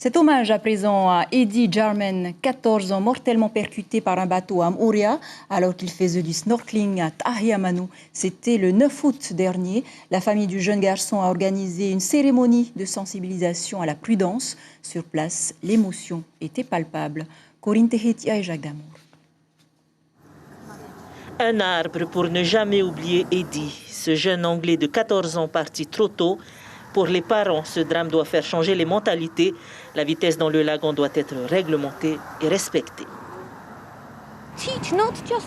Cet hommage à présent à Eddie Jarman, 14 ans, mortellement percuté par un bateau à Mouria alors qu'il faisait du snorkeling à Tahiamanu. C'était le 9 août dernier. La famille du jeune garçon a organisé une cérémonie de sensibilisation à la prudence. Sur place, l'émotion était palpable. Corinne Tehetia et Jacques Damour. Un arbre pour ne jamais oublier Eddie, ce jeune Anglais de 14 ans parti trop tôt. Pour les parents, ce drame doit faire changer les mentalités. La vitesse dans le lagon doit être réglementée et respectée.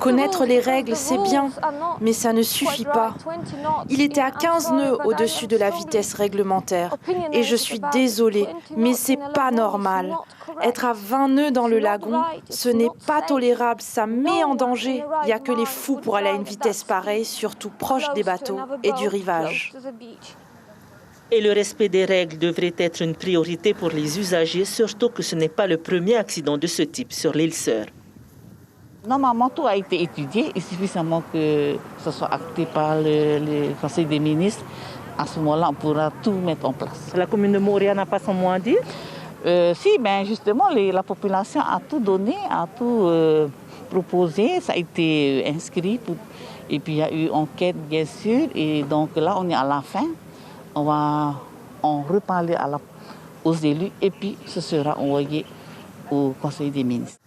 Connaître les règles, c'est bien, mais ça ne suffit pas. Il était à 15 nœuds au-dessus de la vitesse réglementaire. Et je suis désolée, mais c'est pas normal. Être à 20 nœuds dans le lagon, ce n'est pas tolérable, ça met en danger. Il n'y a que les fous pour aller à une vitesse pareille, surtout proche des bateaux et du rivage. Et le respect des règles devrait être une priorité pour les usagers, surtout que ce n'est pas le premier accident de ce type sur l'île Sœur. Normalement, tout a été étudié. Il suffit seulement que ce soit acté par le Conseil des ministres. À ce moment-là, on pourra tout mettre en place. La commune de Mouria n'a pas son mot à dire? Si, ben justement, la population a tout donné, a tout proposé. Ça a été inscrit. Et puis, il y a eu enquête, bien sûr. Et donc là, on est à la fin. On va en reparler aux élus et puis ce sera envoyé au Conseil des ministres.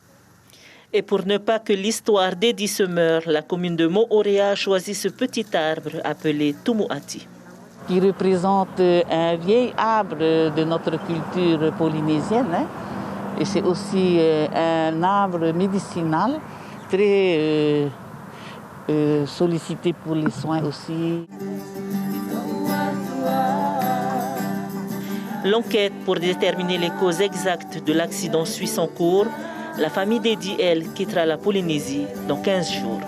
Et pour ne pas que l'histoire d'Eddie se meure, la commune de Mouria a choisi ce petit arbre appelé Tumuati. Qui représente un vieil arbre de notre culture polynésienne. Hein. Et c'est aussi un arbre médicinal, très sollicité pour les soins aussi. L'enquête pour déterminer les causes exactes de l'accident suit son cours. La famille d'Eddie, elle, quittera la Polynésie dans 15 jours.